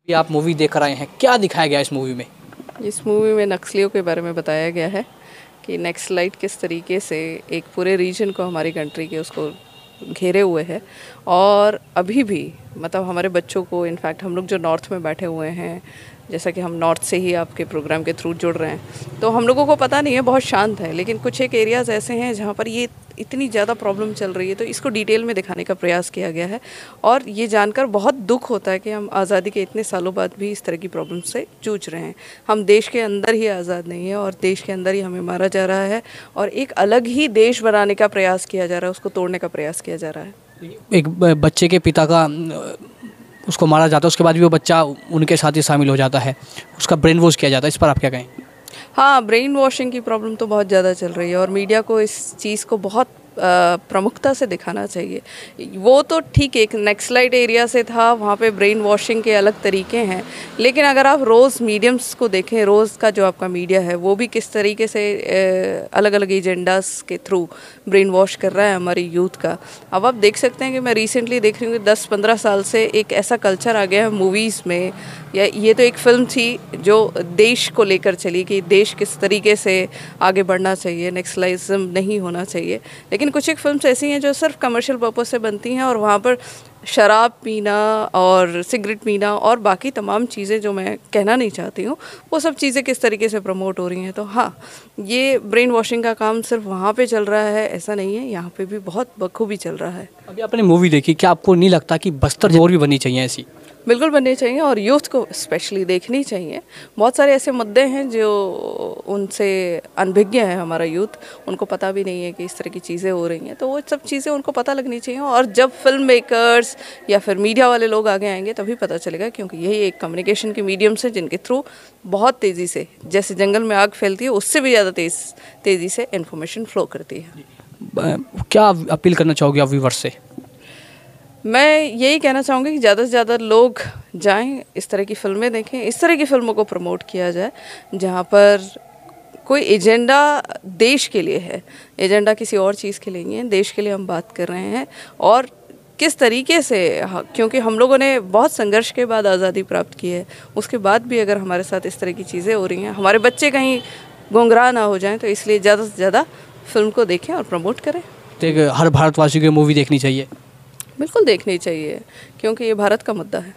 ये आप मूवी देख कर आए हैं, क्या दिखाया गया इस मूवी में? इस मूवी में नक्सलियों के बारे में बताया गया है कि नक्सलाइट किस तरीके से एक पूरे रीजन को, हमारी कंट्री के, उसको घेरे हुए है। और अभी भी मतलब हमारे बच्चों को, इनफैक्ट हम लोग जो नॉर्थ में बैठे हुए हैं, जैसा कि हम नॉर्थ से ही आपके प्रोग्राम के थ्रू जुड़ रहे हैं, तो हम लोगों को पता नहीं है, बहुत शांत है, लेकिन कुछ एक एरियाज़ ऐसे हैं जहाँ पर ये इतनी ज़्यादा प्रॉब्लम चल रही है, तो इसको डिटेल में दिखाने का प्रयास किया गया है। और ये जानकर बहुत दुख होता है कि हम आज़ादी के इतने सालों बाद भी इस तरह की प्रॉब्लम से जूझ रहे हैं। हम देश के अंदर ही आज़ाद नहीं है और देश के अंदर ही हमें मारा जा रहा है और एक अलग ही देश बनाने का प्रयास किया जा रहा है, उसको तोड़ने का प्रयास किया जा रहा है। एक बच्चे के पिता का उसको मारा जाता है, उसके बाद भी वो बच्चा उनके साथ ही शामिल हो जाता है, उसका ब्रेन वॉश किया जाता है, इस पर आप क्या कहें? हाँ, ब्रेन वॉशिंग की प्रॉब्लम तो बहुत ज़्यादा चल रही है और मीडिया को इस चीज़ को बहुत प्रमुखता से दिखाना चाहिए। वो तो ठीक है, एक नक्सलाइट एरिया से था, वहाँ पे ब्रेन वॉशिंग के अलग तरीके हैं, लेकिन अगर आप रोज़ मीडियम्स को देखें, रोज़ का जो आपका मीडिया है वो भी किस तरीके से अलग अलग एजेंडास के थ्रू ब्रेन वॉश कर रहा है हमारी यूथ का। अब आप देख सकते हैं कि मैं रिसेंटली देख रही हूँ कि 10-15 साल से एक ऐसा कल्चर आ गया है मूवीज़ में, या ये तो एक फ़िल्म थी जो देश को लेकर चली कि देश किस तरीके से आगे बढ़ना चाहिए, नेक्सलाइज्म नहीं होना चाहिए, लेकिन कुछ एक फिल्म्स ऐसी हैं जो सिर्फ कमर्शियल पर्पज से बनती हैं और वहाँ पर शराब पीना और सिगरेट पीना और बाकी तमाम चीज़ें जो मैं कहना नहीं चाहती हूँ, वो सब चीज़ें किस तरीके से प्रमोट हो रही हैं। तो हाँ, ये ब्रेन वॉशिंग का काम सिर्फ वहाँ पे चल रहा है ऐसा नहीं है, यहाँ पे भी बहुत बखूबी चल रहा है। अभी आपने मूवी देखी, क्या आपको नहीं लगता कि बस्तर और भी बननी चाहिए ऐसी? बिल्कुल बननी चाहिए और यूथ को स्पेशली देखनी चाहिए। बहुत सारे ऐसे मुद्दे हैं जो उनसे अनभिज्ञ है हमारा यूथ, उनको पता भी नहीं है कि इस तरह की चीज़ें हो रही हैं, तो वो सब चीज़ें उनको पता लगनी चाहिए। और जब फिल्म मेकर्स या फिर मीडिया वाले लोग आगे आएंगे तभी पता चलेगा, क्योंकि यही एक कम्युनिकेशन के मीडियम्स हैं जिनके थ्रू बहुत तेज़ी से, जैसे जंगल में आग फैलती है उससे भी ज़्यादा तेज़ी से इन्फॉर्मेशन फ्लो करती है। क्या अपील करना चाहोगे आप व्यूअर्स से? मैं यही कहना चाहूँगी कि ज़्यादा से ज़्यादा लोग जाएं, इस तरह की फ़िल्में देखें, इस तरह की फ़िल्मों को प्रमोट किया जाए जहाँ पर कोई एजेंडा देश के लिए है, एजेंडा किसी और चीज़ के लिए नहीं है, देश के लिए हम बात कर रहे हैं। और किस तरीके से, क्योंकि हम लोगों ने बहुत संघर्ष के बाद आज़ादी प्राप्त की है, उसके बाद भी अगर हमारे साथ इस तरह की चीज़ें हो रही हैं, हमारे बच्चे कहीं गुमराह ना हो जाएं, तो इसलिए ज़्यादा से ज़्यादा फिल्म को देखें और प्रमोट करें। तो हर भारतवासी को मूवी देखनी चाहिए? बिल्कुल देखनी चाहिए, क्योंकि ये भारत का मुद्दा है।